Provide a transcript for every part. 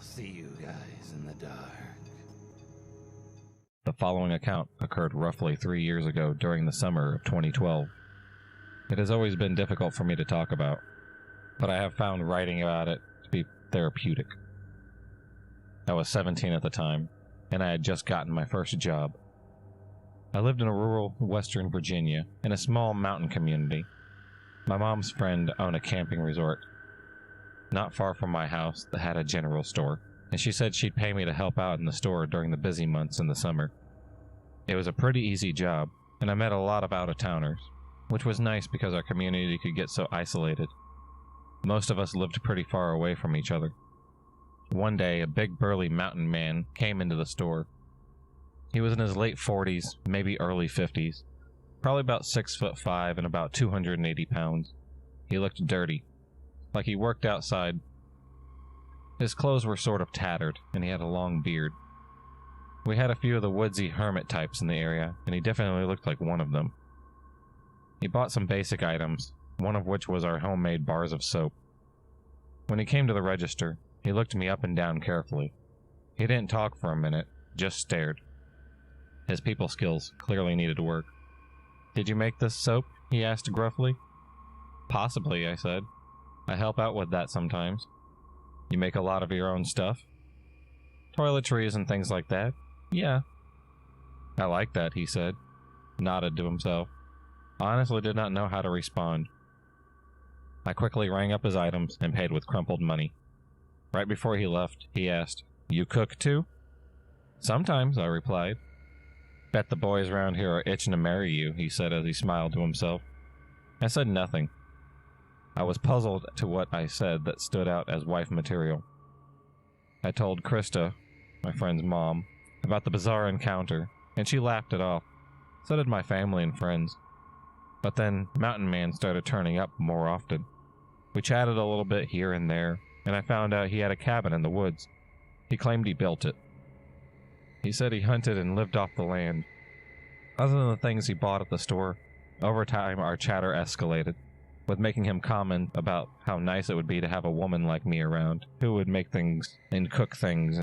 see you guys in the dark. The following account occurred roughly 3 years ago during the summer of 2012. It has always been difficult for me to talk about, but I have found writing about it to be therapeutic. I was 17 at the time, and I had just gotten my first job. I lived in a rural western Virginia, in a small mountain community. My mom's friend owned a camping resort not far from my house that had a general store, and she said she'd pay me to help out in the store during the busy months in the summer. It was a pretty easy job, and I met a lot of out-of-towners, which was nice because our community could get so isolated. Most of us lived pretty far away from each other. One day, a big burly mountain man came into the store. He was in his late 40s, maybe early 50s, probably about 6'5" and about 280 pounds. He looked dirty, like he worked outside. His clothes were sort of tattered, and he had a long beard. We had a few of the woodsy hermit types in the area, and he definitely looked like one of them. He bought some basic items, one of which was our homemade bars of soap. When he came to the register, he looked me up and down carefully. He didn't talk for a minute, just stared. His people skills clearly needed work. "Did you make this soap?" he asked gruffly. "Possibly," I said. "I help out with that sometimes." "You make a lot of your own stuff?" "Toiletries and things like that." "Yeah." "I like that," he said, nodded to himself. I honestly did not know how to respond. I quickly rang up his items and paid with crumpled money. Right before he left, he asked, "You cook too?" "Sometimes," I replied. "Bet the boys around here are itching to marry you," he said as he smiled to himself. I said nothing. I was puzzled to what I said that stood out as wife material. I told Krista, my friend's mom, about the bizarre encounter, and she laughed it off. So did my family and friends. But then Mountain Man started turning up more often. We chatted a little bit here and there, and I found out he had a cabin in the woods. He claimed he built it. He said he hunted and lived off the land. Other than the things he bought at the store, over time our chatter escalated, with making him comment about how nice it would be to have a woman like me around, who would make things and cook things.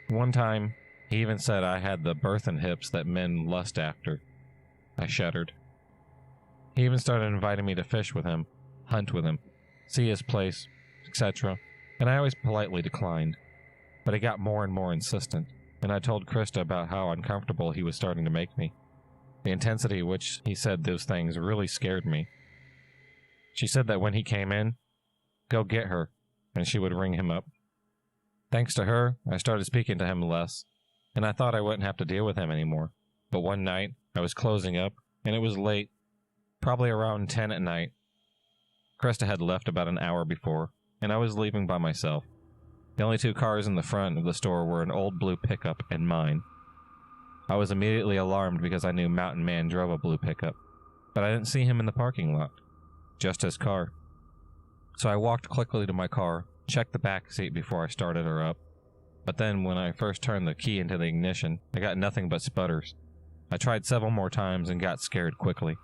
One time, he even said I had the birthin' hips that men lust after. I shuddered. He even started inviting me to fish with him, hunt with him, see his place, etc., and I always politely declined. But he got more and more insistent, and I told Krista about how uncomfortable he was starting to make me. The intensity at which he said those things really scared me. She said that when he came in, go get her, and she would ring him up. Thanks to her, I started speaking to him less, and I thought I wouldn't have to deal with him anymore. But one night, I was closing up, and it was late, probably around 10 at night. Krista had left about an hour before, and I was leaving by myself. The only two cars in the front of the store were an old blue pickup and mine. I was immediately alarmed because I knew Mountain Man drove a blue pickup, but I didn't see him in the parking lot. Just his car. So I walked quickly to my car, checked the back seat before I started her up. But then when I first turned the key into the ignition, I got nothing but sputters. I tried several more times and got scared quickly.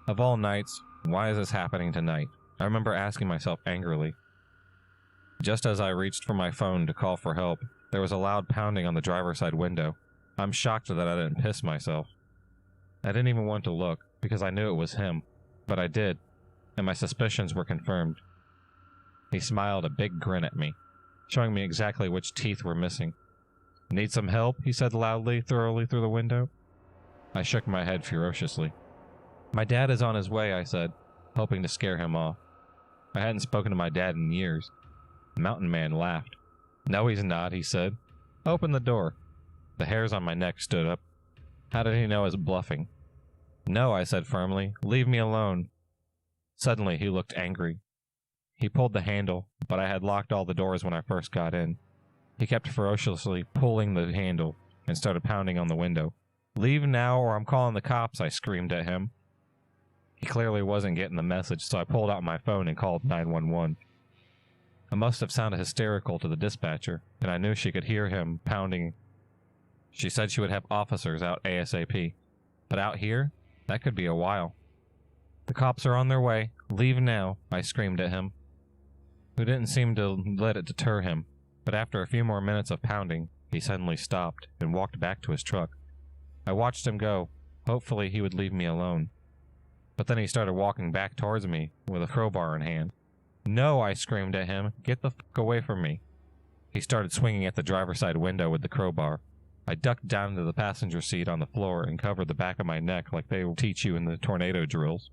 Of all nights, why is this happening tonight? I remember asking myself angrily. Just as I reached for my phone to call for help, there was a loud pounding on the driver's side window. I'm shocked that I didn't piss myself. I didn't even want to look, because I knew it was him. But I did, and my suspicions were confirmed. He smiled a big grin at me, showing me exactly which teeth were missing. "Need some help?" he said loudly, thoroughly through the window. I shook my head ferociously. "My dad is on his way," I said, hoping to scare him off. I hadn't spoken to my dad in years. Mountain Man laughed. "No, he's not," he said. "Open the door." The hairs on my neck stood up. How did he know I was bluffing? "No," I said firmly. "Leave me alone." Suddenly, he looked angry. He pulled the handle, but I had locked all the doors when I first got in. He kept ferociously pulling the handle and started pounding on the window. "Leave now or I'm calling the cops," I screamed at him. He clearly wasn't getting the message, so I pulled out my phone and called 911. I must have sounded hysterical to the dispatcher, and I knew she could hear him pounding. She said she would have officers out ASAP, but out here, that could be a while. "The cops are on their way. Leave now," I screamed at him, who didn't seem to let it deter him. But after a few more minutes of pounding, he suddenly stopped and walked back to his truck. I watched him go. Hopefully he would leave me alone. But then he started walking back towards me with a crowbar in hand. "No," I screamed at him. "Get the fuck away from me." He started swinging at the driver's side window with the crowbar. I ducked down to the passenger seat on the floor and covered the back of my neck like they teach you in the tornado drills.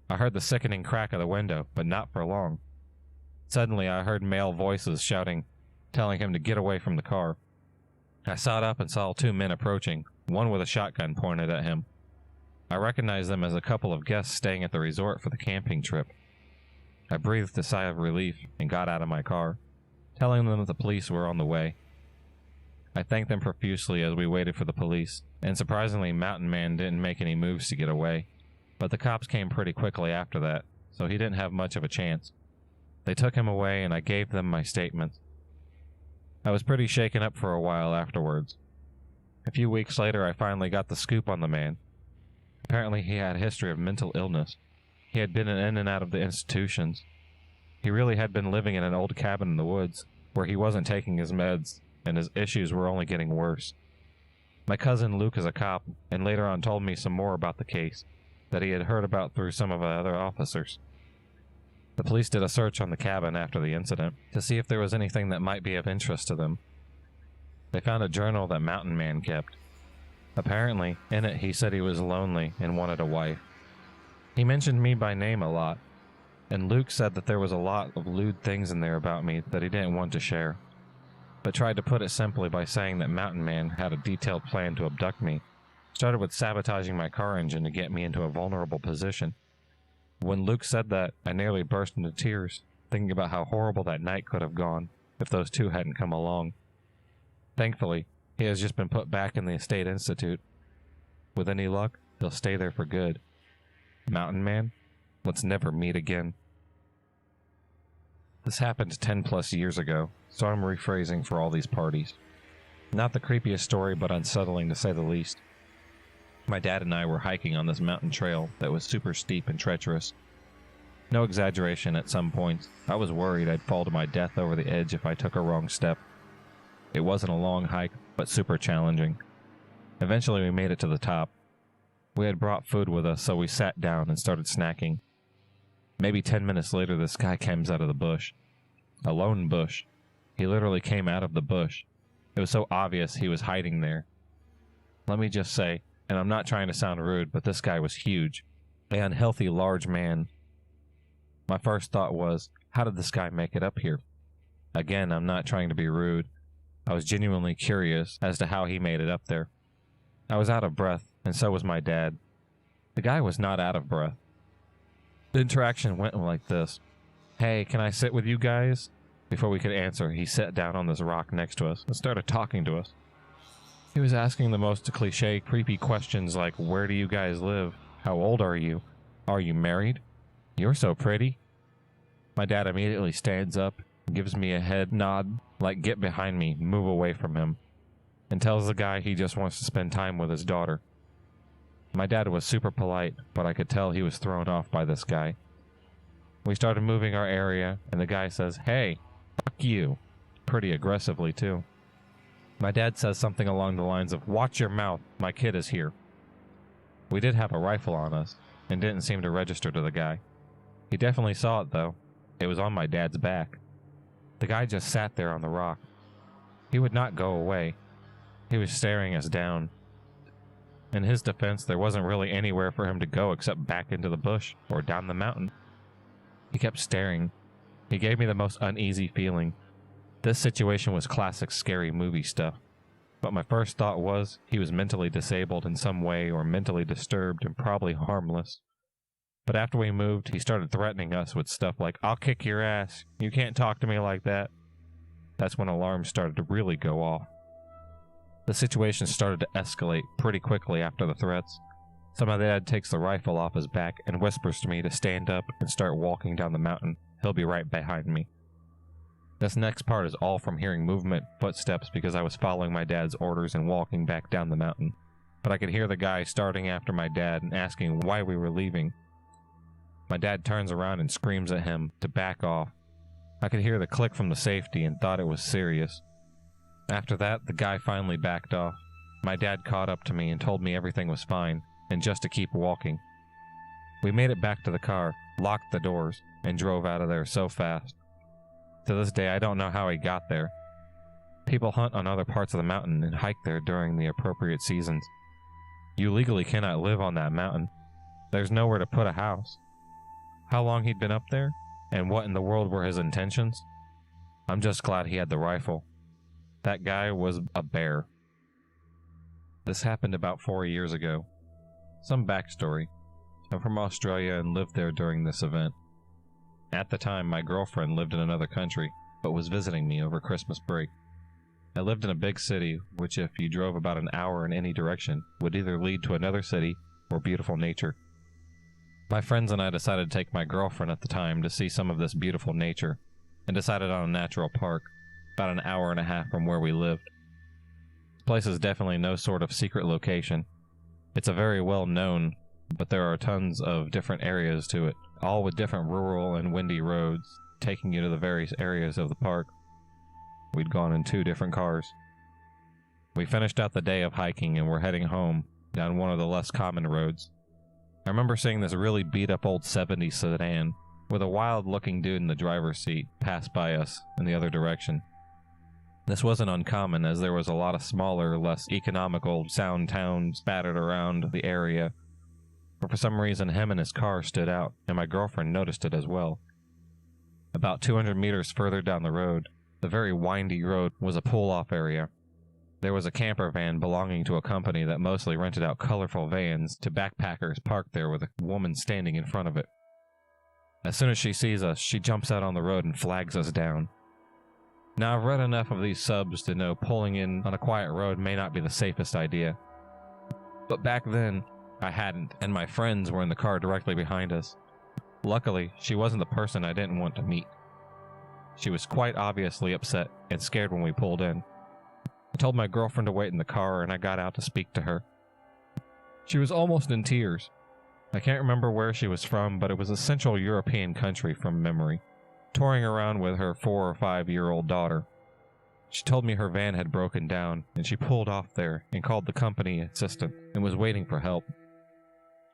I heard the sickening crack of the window, but not for long. Suddenly I heard male voices shouting, telling him to get away from the car. I sat up and saw 2 men approaching, one with a shotgun pointed at him. I recognized them as a couple of guests staying at the resort for the camping trip. I breathed a sigh of relief and got out of my car, telling them that the police were on the way. I thanked them profusely as we waited for the police, and surprisingly Mountain Man didn't make any moves to get away, but the cops came pretty quickly after that, so he didn't have much of a chance. They took him away and I gave them my statements. I was pretty shaken up for a while afterwards. A few weeks later I finally got the scoop on the man. Apparently he had a history of mental illness. He had been in and out of the institutions. He really had been living in an old cabin in the woods, where he wasn't taking his meds, and his issues were only getting worse. My cousin Luke is a cop, and later on told me some more about the case, that he had heard about through some of the other officers. The police did a search on the cabin after the incident, to see if there was anything that might be of interest to them. They found a journal that Mountain Man kept. Apparently, in it he said he was lonely and wanted a wife. He mentioned me by name a lot, and Luke said that there was a lot of lewd things in there about me that he didn't want to share, but tried to put it simply by saying that Mountain Man had a detailed plan to abduct me. Started with sabotaging my car engine to get me into a vulnerable position. When Luke said that, I nearly burst into tears, thinking about how horrible that night could have gone if those two hadn't come along. Thankfully, he has just been put back in the Estate Institute. With any luck, he'll stay there for good. Mountain Man, let's never meet again. This happened 10 plus years ago, so I'm rephrasing for all these parties. Not the creepiest story, but unsettling to say the least. My dad and I were hiking on this mountain trail that was super steep and treacherous. No exaggeration, at some points, I was worried I'd fall to my death over the edge if I took a wrong step. It wasn't a long hike, but super challenging. Eventually we made it to the top. We had brought food with us, so we sat down and started snacking. Maybe 10 minutes later, this guy comes out of the bush. A lone bush. He literally came out of the bush. It was so obvious he was hiding there. Let me just say, and I'm not trying to sound rude, but this guy was huge. An unhealthy large man. My first thought was, how did this guy make it up here? Again, I'm not trying to be rude. I was genuinely curious as to how he made it up there. I was out of breath, and so was my dad. The guy was not out of breath. The interaction went like this. "Hey, can I sit with you guys?" Before we could answer, he sat down on this rock next to us and started talking to us. He was asking the most cliche, creepy questions like, "Where do you guys live? How old are you? Are you married? You're so pretty." My dad immediately stands up, gives me a head nod, like get behind me, move away from him, and tells the guy he just wants to spend time with his daughter. My dad was super polite, but I could tell he was thrown off by this guy. We started moving our area, and the guy says, "Hey, fuck you," pretty aggressively too. My dad says something along the lines of, "Watch your mouth, my kid is here." We did have a rifle on us, and didn't seem to register to the guy. He definitely saw it though. It was on my dad's back. The guy just sat there on the rock. He would not go away. He was staring us down. In his defense, there wasn't really anywhere for him to go except back into the bush or down the mountain. He kept staring. He gave me the most uneasy feeling. This situation was classic scary movie stuff. But my first thought was he was mentally disabled in some way or mentally disturbed and probably harmless. But after we moved, he started threatening us with stuff like, "I'll kick your ass. You can't talk to me like that." That's when alarms started to really go off. The situation started to escalate pretty quickly after the threats. So my dad takes the rifle off his back and whispers to me to stand up and start walking down the mountain. He'll be right behind me. This next part is all from hearing movement, footsteps, because I was following my dad's orders and walking back down the mountain. But I could hear the guy starting after my dad and asking why we were leaving. My dad turns around and screams at him to back off. I could hear the click from the safety and thought it was serious. After that, the guy finally backed off. My dad caught up to me and told me everything was fine, and just to keep walking. We made it back to the car, locked the doors, and drove out of there so fast. To this day, I don't know how he got there. People hunt on other parts of the mountain and hike there during the appropriate seasons. You legally cannot live on that mountain. There's nowhere to put a house. How long he'd been up there, and what in the world were his intentions? I'm just glad he had the rifle. That guy was a bear. This happened about 4 years ago. Some backstory. I'm from Australia and lived there during this event. At the time, my girlfriend lived in another country, but was visiting me over Christmas break. I lived in a big city, which if you drove about an hour in any direction, would either lead to another city or beautiful nature. My friends and I decided to take my girlfriend at the time to see some of this beautiful nature, and decided on a natural park, about an hour and a half from where we lived. This place is definitely no sort of secret location. It's a very well known, but there are tons of different areas to it, all with different rural and windy roads, taking you to the various areas of the park. We'd gone in 2 different cars. We finished out the day of hiking and were heading home, down one of the less common roads. I remember seeing this really beat-up old 70s sedan, with a wild-looking dude in the driver's seat, pass by us in the other direction. This wasn't uncommon, as there was a lot of smaller, less economical sound towns spattered around the area, but for some reason him and his car stood out, and my girlfriend noticed it as well. About 200 meters further down the road, the very windy road, was a pull-off area. There was a camper van belonging to a company that mostly rented out colorful vans to backpackers parked there with a woman standing in front of it. As soon as she sees us, she jumps out on the road and flags us down. Now, I've read enough of these subs to know pulling in on a quiet road may not be the safest idea. But back then, I hadn't, and my friends were in the car directly behind us. Luckily, she wasn't the person I didn't want to meet. She was quite obviously upset and scared when we pulled in. I told my girlfriend to wait in the car, and I got out to speak to her. She was almost in tears. I can't remember where she was from, but it was a Central European country from memory, touring around with her 4 or 5-year-old daughter. She told me her van had broken down, and she pulled off there and called the company assistant and was waiting for help.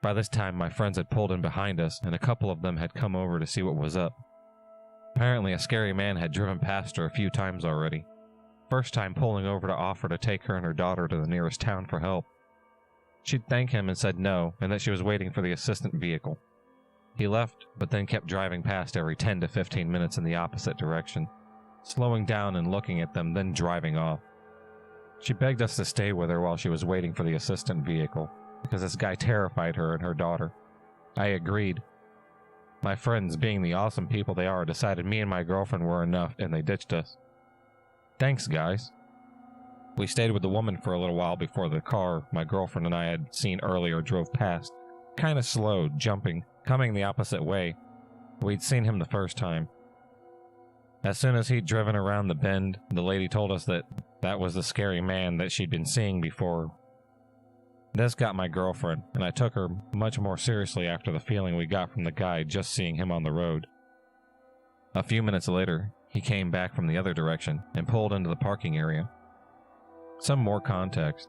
By this time, my friends had pulled in behind us, and a couple of them had come over to see what was up. Apparently, a scary man had driven past her a few times already. First time pulling over to offer to take her and her daughter to the nearest town for help. She'd thank him and said no, and that she was waiting for the assistant vehicle. He left, but then kept driving past every 10 to 15 minutes in the opposite direction, slowing down and looking at them, then driving off. She begged us to stay with her while she was waiting for the assistant vehicle, because this guy terrified her and her daughter. I agreed. My friends, being the awesome people they are, decided me and my girlfriend were enough, and they ditched us. Thanks, guys. We stayed with the woman for a little while before the car my girlfriend and I had seen earlier drove past, kind of slow, jumping, coming the opposite way. We'd seen him the first time. As soon as he'd driven around the bend, the lady told us that that was the scary man that she'd been seeing before. This got my girlfriend, and I took her much more seriously after the feeling we got from the guy just seeing him on the road. A few minutes later, he came back from the other direction and pulled into the parking area. Some more context.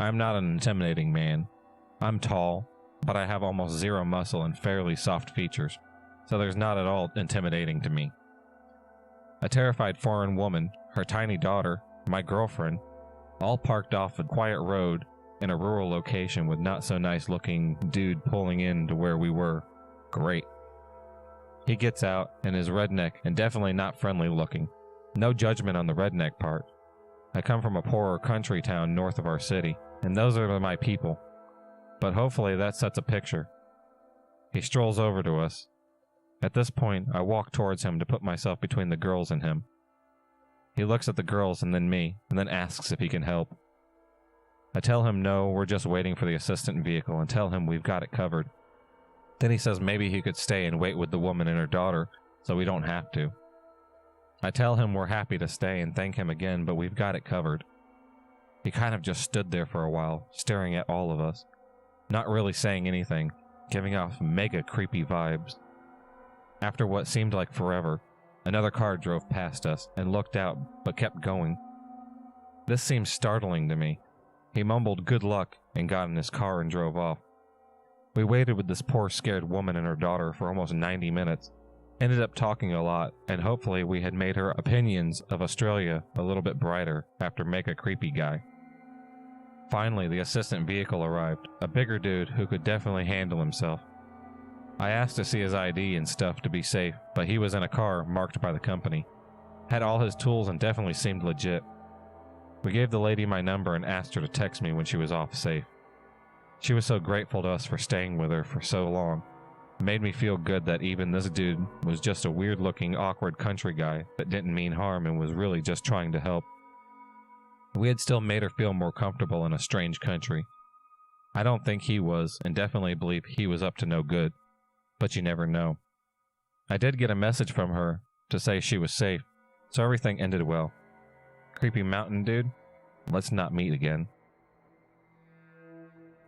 I'm not an intimidating man. I'm tall, but I have almost zero muscle and fairly soft features, so there's not at all intimidating to me. A terrified foreign woman, her tiny daughter, my girlfriend, all parked off a quiet road in a rural location with not so nice looking dude pulling in to where we were. Great. He gets out and is redneck and definitely not friendly looking. No judgment on the redneck part. I come from a poorer country town north of our city, and those are my people. But hopefully that sets a picture. He strolls over to us. At this point, I walk towards him to put myself between the girls and him. He looks at the girls and then me, and then asks if he can help. I tell him no, we're just waiting for the assistant vehicle, and tell him we've got it covered. Then he says maybe he could stay and wait with the woman and her daughter, so we don't have to. I tell him we're happy to stay and thank him again, but we've got it covered. He kind of just stood there for a while, staring at all of us, not really saying anything, giving off mega creepy vibes. After what seemed like forever, Another car drove past us and looked out but kept going. This seemed startling to me. He mumbled good luck and got in his car and drove off. We waited with this poor scared woman and her daughter for almost 90 minutes. Ended up talking a lot, and hopefully we had made her opinions of Australia a little bit brighter after Mega Creepy Guy. Finally, the assistant vehicle arrived, a bigger dude who could definitely handle himself. I asked to see his ID and stuff to be safe, but he was in a car marked by the company. Had all his tools and definitely seemed legit. We gave the lady my number and asked her to text me when she was off safe. She was so grateful to us for staying with her for so long. It made me feel good that even this dude was just a weird-looking, awkward country guy that didn't mean harm and was really just trying to help. We had still made her feel more comfortable in a strange country. I don't think he was, and definitely believe he was up to no good, but you never know. I did get a message from her to say she was safe, so everything ended well. Creepy mountain dude, let's not meet again.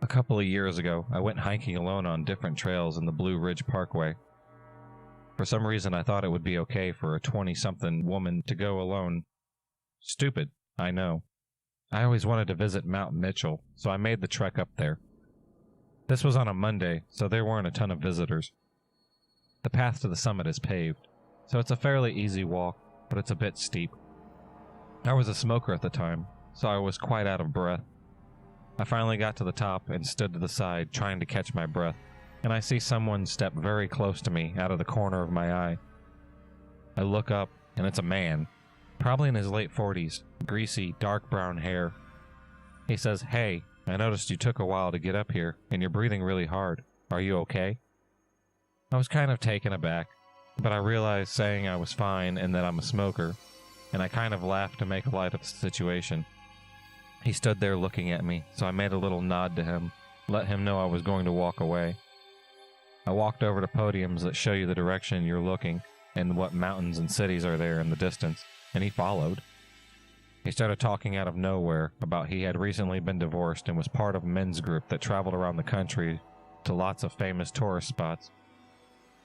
A couple of years ago, I went hiking alone on different trails in the Blue Ridge Parkway. For some reason, I thought it would be okay for a 20-something woman to go alone. Stupid, I know. I always wanted to visit Mount Mitchell, so I made the trek up there. This was on a Monday, so there weren't a ton of visitors. The path to the summit is paved, so it's a fairly easy walk, but it's a bit steep. I was a smoker at the time, so I was quite out of breath. I finally got to the top and stood to the side trying to catch my breath, and I see someone step very close to me out of the corner of my eye. I look up, and it's a man, probably in his late 40s, greasy, dark brown hair. He says, "Hey, I noticed you took a while to get up here, and you're breathing really hard. Are you okay?" I was kind of taken aback, but I realized saying I was fine and that I'm a smoker, and I kind of laughed to make light of the situation. He stood there looking at me, so I made a little nod to him, let him know I was going to walk away. I walked over to podiums that show you the direction you're looking and what mountains and cities are there in the distance, and he followed. He started talking out of nowhere about he had recently been divorced and was part of a men's group that traveled around the country to lots of famous tourist spots.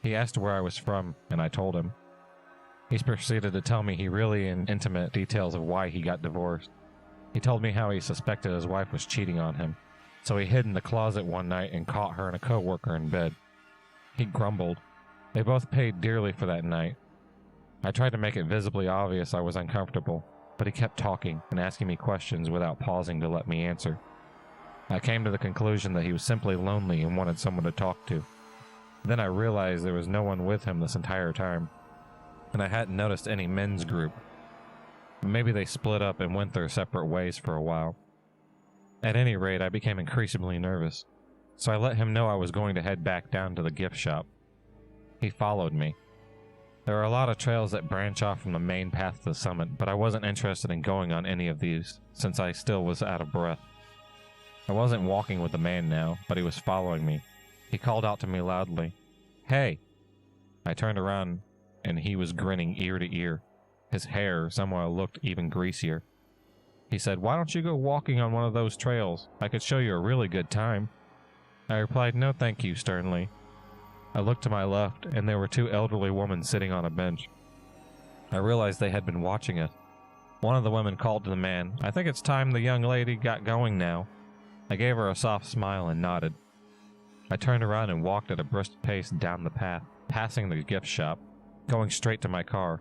He asked where I was from, and I told him. He proceeded to tell me really intimate details of why he got divorced. He told me how he suspected his wife was cheating on him, so he hid in the closet one night and caught her and a coworker in bed. He grumbled. They both paid dearly for that night. I tried to make it visibly obvious I was uncomfortable, but he kept talking and asking me questions without pausing to let me answer. I came to the conclusion that he was simply lonely and wanted someone to talk to. Then I realized there was no one with him this entire time, and I hadn't noticed any men's group. Maybe they split up and went their separate ways for a while. At any rate, I became increasingly nervous, so I let him know I was going to head back down to the gift shop. He followed me. There are a lot of trails that branch off from the main path to the summit, but I wasn't interested in going on any of these, since I still was out of breath. I wasn't walking with the man now, but he was following me. He called out to me loudly, "Hey!" I turned around, and he was grinning ear to ear. His hair somehow looked even greasier. He said, "Why don't you go walking on one of those trails? I could show you a really good time." I replied, "No thank you," sternly. I looked to my left, and there were two elderly women sitting on a bench. I realized they had been watching us. One of the women called to the man, "I think it's time the young lady got going now." I gave her a soft smile and nodded. I turned around and walked at a brisk pace down the path, passing the gift shop, going straight to my car.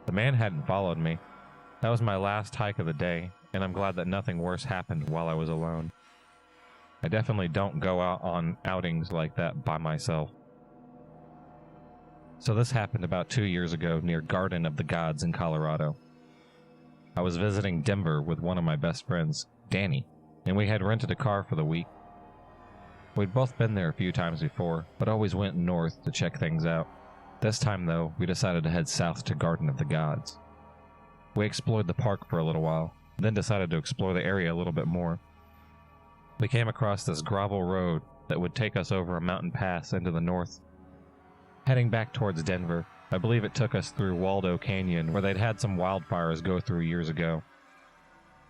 The man hadn't followed me. That was my last hike of the day, and I'm glad that nothing worse happened while I was alone. I definitely don't go out on outings like that by myself. So this happened about 2 years ago near Garden of the Gods in Colorado. I was visiting Denver with one of my best friends, Danny, and we had rented a car for the week. We'd both been there a few times before, but always went north to check things out. This time, though, we decided to head south to Garden of the Gods. We explored the park for a little while, then decided to explore the area a little bit more. We came across this gravel road that would take us over a mountain pass into the north. Heading back towards Denver, I believe it took us through Waldo Canyon, where they'd had some wildfires go through years ago.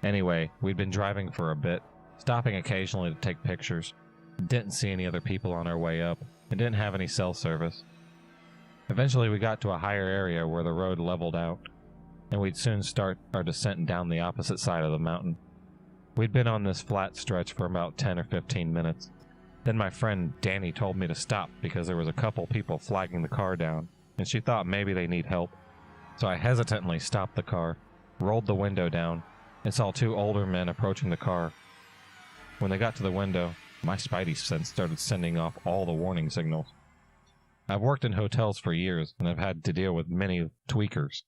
Anyway, we'd been driving for a bit, stopping occasionally to take pictures. Didn't see any other people on our way up, and didn't have any cell service. Eventually we got to a higher area where the road leveled out, and we'd soon start our descent down the opposite side of the mountain. We'd been on this flat stretch for about 10 or 15 minutes. Then my friend Danny told me to stop because there was a couple people flagging the car down, and she thought maybe they need help. So I hesitantly stopped the car, rolled the window down, and saw two older men approaching the car. When they got to the window, my spidey sense started sending off all the warning signals. I've worked in hotels for years, and I've had to deal with many tweakers.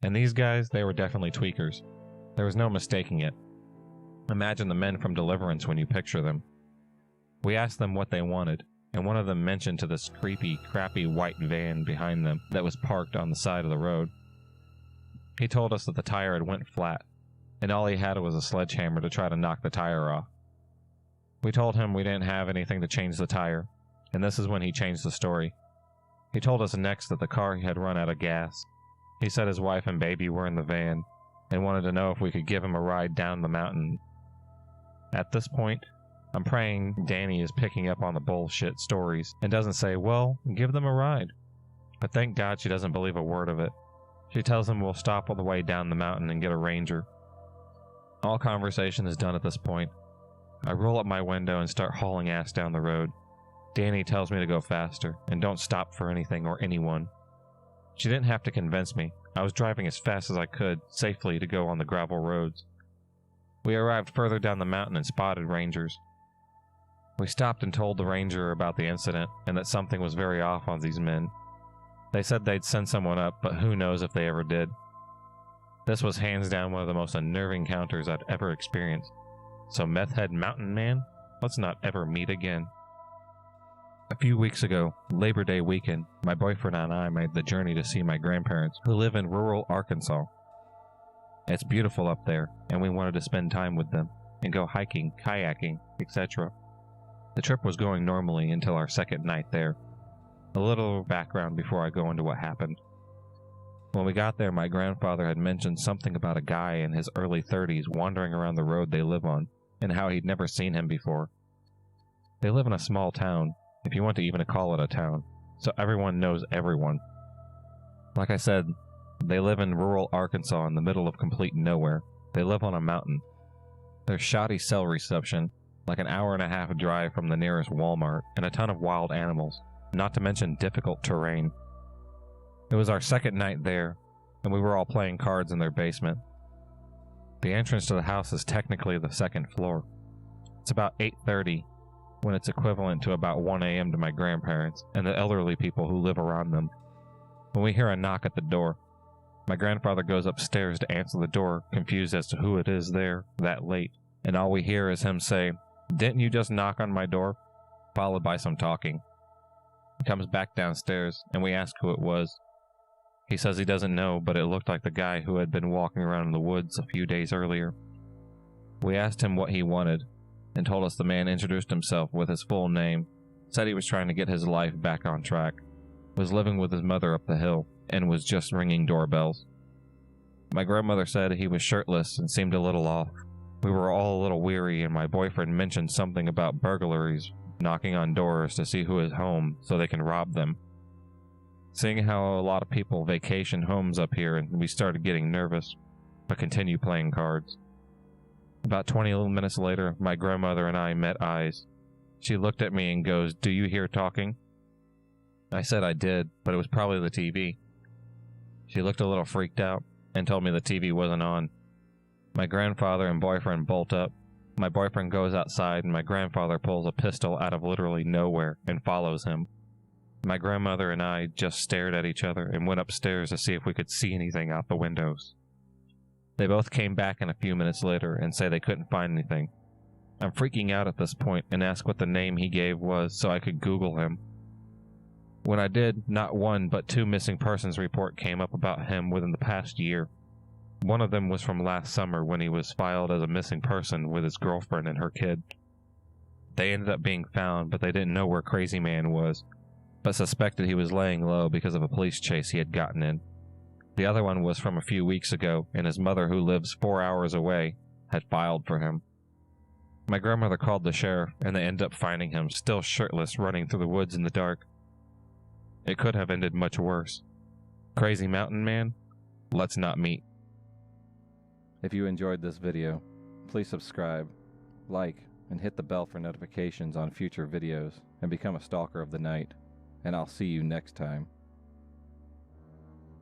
And these guys, they were definitely tweakers. There was no mistaking it. Imagine the men from Deliverance when you picture them. We asked them what they wanted, and one of them mentioned to this creepy, crappy white van behind them that was parked on the side of the road. He told us that the tire had went flat, and all he had was a sledgehammer to try to knock the tire off. We told him we didn't have anything to change the tire, and this is when he changed the story. He told us next that the car had run out of gas. He said his wife and baby were in the van, and wanted to know if we could give him a ride down the mountain. At this point, I'm praying Danny is picking up on the bullshit stories and doesn't say, well, give them a ride. But thank God she doesn't believe a word of it. She tells him we'll stop on the way down the mountain and get a ranger. All conversation is done at this point. I roll up my window and start hauling ass down the road. Danny tells me to go faster and don't stop for anything or anyone. She didn't have to convince me. I was driving as fast as I could, safely to go on the gravel roads. We arrived further down the mountain and spotted rangers. We stopped and told the ranger about the incident and that something was very off on these men. They said they'd send someone up, but who knows if they ever did. This was hands down one of the most unnerving encounters I'd ever experienced. So Meth Head Mountain Man, let's not ever meet again. A few weeks ago, Labor Day weekend, my boyfriend and I made the journey to see my grandparents who live in rural Arkansas. It's beautiful up there, and we wanted to spend time with them and go hiking, kayaking, etc. The trip was going normally until our second night there. A little background before I go into what happened. When we got there, my grandfather had mentioned something about a guy in his early 30s wandering around the road they live on, and how he'd never seen him before. They live in a small town, if you want to even call it a town, so everyone knows everyone. Like I said, they live in rural Arkansas in the middle of complete nowhere. They live on a mountain. There's shoddy cell reception, like an hour-and-a-half drive from the nearest Walmart, and a ton of wild animals, not to mention difficult terrain. It was our second night there, and we were all playing cards in their basement. The entrance to the house is technically the second floor. It's about 8:30, when it's equivalent to about 1 a.m. to my grandparents and the elderly people who live around them. When we hear a knock at the door, my grandfather goes upstairs to answer the door, confused as to who it is there that late, and all we hear is him say, "Didn't you just knock on my door?" followed by some talking. He comes back downstairs, and we ask who it was. He says he doesn't know, but it looked like the guy who had been walking around in the woods a few days earlier. We asked him what he wanted, and told us the man introduced himself with his full name, said he was trying to get his life back on track, was living with his mother up the hill, and was just ringing doorbells. My grandmother said he was shirtless and seemed a little off. We were all a little weary, and my boyfriend mentioned something about burglaries, knocking on doors to see who is home so they can rob them. Seeing how a lot of people vacation homes up here, and we started getting nervous, but continued playing cards. About 20 minutes later, my grandmother and I met eyes. She looked at me and goes, "Do you hear talking?" I said I did, but it was probably the TV. She looked a little freaked out and told me the TV wasn't on. My grandfather and boyfriend bolt up. My boyfriend goes outside and my grandfather pulls a pistol out of literally nowhere and follows him. My grandmother and I just stared at each other and went upstairs to see if we could see anything out the windows. They both came back in a few minutes later and say they couldn't find anything. I'm freaking out at this point and ask what the name he gave was so I could Google him. When I did, not one but 2 missing persons report came up about him within the past year. One of them was from last summer when he was filed as a missing person with his girlfriend and her kid. They ended up being found, but they didn't know where Crazy Man was, but suspected he was laying low because of a police chase he had gotten in. The other one was from a few weeks ago, and his mother, who lives 4 hours away, had filed for him. My grandmother called the sheriff, and they ended up finding him still shirtless running through the woods in the dark. It could have ended much worse. Crazy mountain man, let's not meet. If you enjoyed this video, please subscribe, like, and hit the bell for notifications on future videos, and become a stalker of the night. And I'll see you next time.